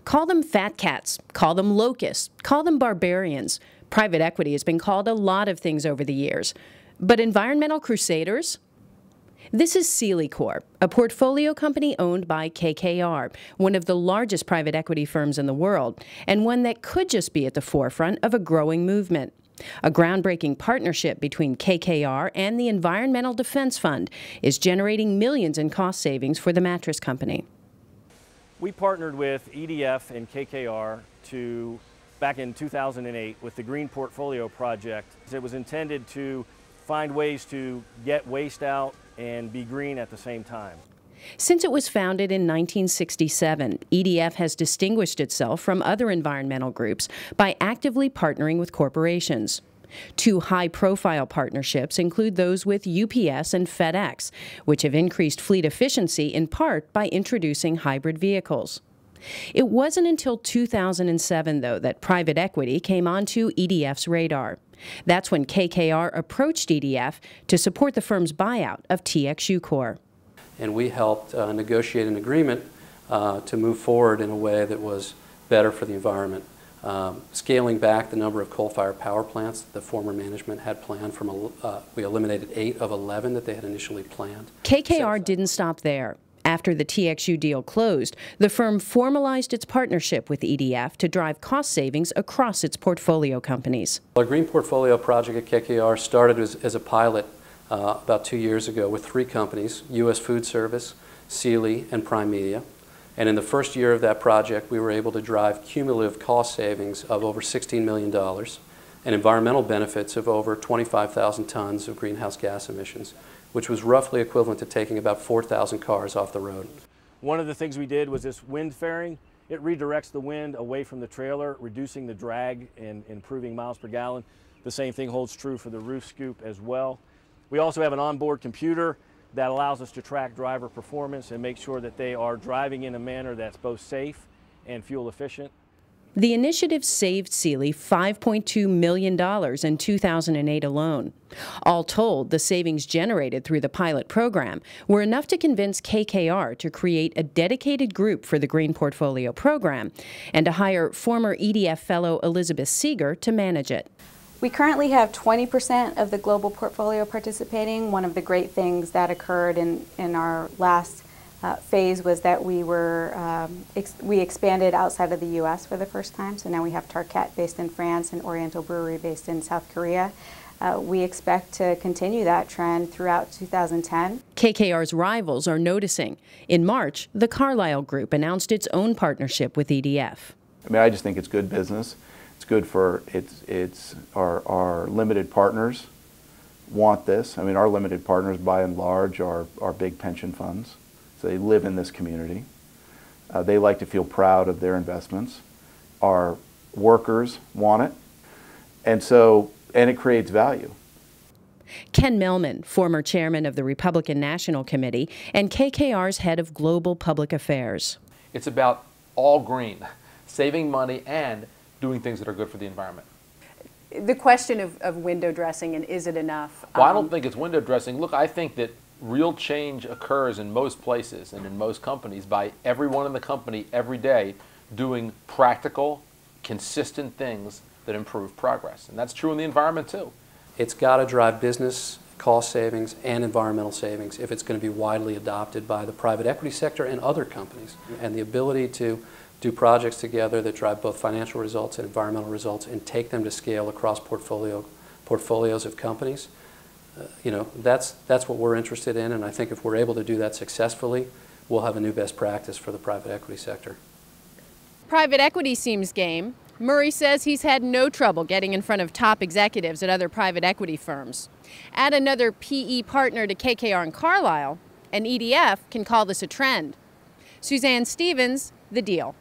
Call them fat cats, call them locusts, call them barbarians. Private equity has been called a lot of things over the years. But environmental crusaders? This is Sealy Corp, a portfolio company owned by KKR, one of the largest private equity firms in the world, and one that could just be at the forefront of a growing movement. A groundbreaking partnership between KKR and the Environmental Defense Fund is generating millions in cost savings for the mattress company. We partnered with EDF and KKR back in 2008 with the Green Portfolio Project. It was intended to find ways to get waste out and be green at the same time. Since it was founded in 1967, EDF has distinguished itself from other environmental groups by actively partnering with corporations. Two high-profile partnerships include those with UPS and FedEx, which have increased fleet efficiency in part by introducing hybrid vehicles. It wasn't until 2007, though, that private equity came onto EDF's radar. That's when KKR approached EDF to support the firm's buyout of TXU Corp. And we helped negotiate an agreement to move forward in a way that was better for the environment. Scaling back the number of coal-fired power plants that the former management had planned we eliminated 8 of 11 that they had initially planned. KKR didn't stop there. After the TXU deal closed, the firm formalized its partnership with EDF to drive cost savings across its portfolio companies. Our Green Portfolio project at KKR started as a pilot about 2 years ago with 3 companies, U.S. Food Service, Sealy, and Prime Media. And in the first year of that project, we were able to drive cumulative cost savings of over $16 million and environmental benefits of over 25,000 tons of greenhouse gas emissions, which was roughly equivalent to taking about 4,000 cars off the road. One of the things we did was this wind fairing. It redirects the wind away from the trailer, reducing the drag and improving miles per gallon. The same thing holds true for the roof scoop as well. We also have an onboard computer that allows us to track driver performance and make sure that they are driving in a manner that's both safe and fuel efficient. The initiative saved Sealy $5.2 million in 2008 alone. All told, the savings generated through the pilot program were enough to convince KKR to create a dedicated group for the Green Portfolio program and to hire former EDF fellow Elizabeth Seeger to manage it. We currently have 20% of the global portfolio participating. One of the great things that occurred in our last phase was that we expanded outside of the U.S. for the first time. So now we have Tarkett based in France and Oriental Brewery based in South Korea. We expect to continue that trend throughout 2010. KKR's rivals are noticing. In March, the Carlyle Group announced its own partnership with EDF. I mean, I just think it's good business. It's good for our limited partners want this. I mean, our limited partners, by and large, are big pension funds. So they live in this community. They like to feel proud of their investments. Our workers want it. And it creates value. Ken Millman, former chairman of the Republican National Committee and KKR's head of global public affairs. It's about all green, saving money and doing things that are good for the environment. The question of window dressing and is it enough? Well, I don't think it's window dressing. Look, I think that real change occurs in most places and in most companies by everyone in the company every day doing practical, consistent things that improve progress. And that's true in the environment too. It's got to drive business cost savings and environmental savings if it's going to be widely adopted by the private equity sector and other companies. And the ability to do projects together that drive both financial results and environmental results and take them to scale across portfolios of companies, that's what we're interested in. And I think if we're able to do that successfully, we'll have a new best practice for the private equity sector. Private equity seems game. Murray says he's had no trouble getting in front of top executives at other private equity firms. Add another PE partner to KKR and Carlyle, and EDF can call this a trend. Suzanne Stevens, The Deal.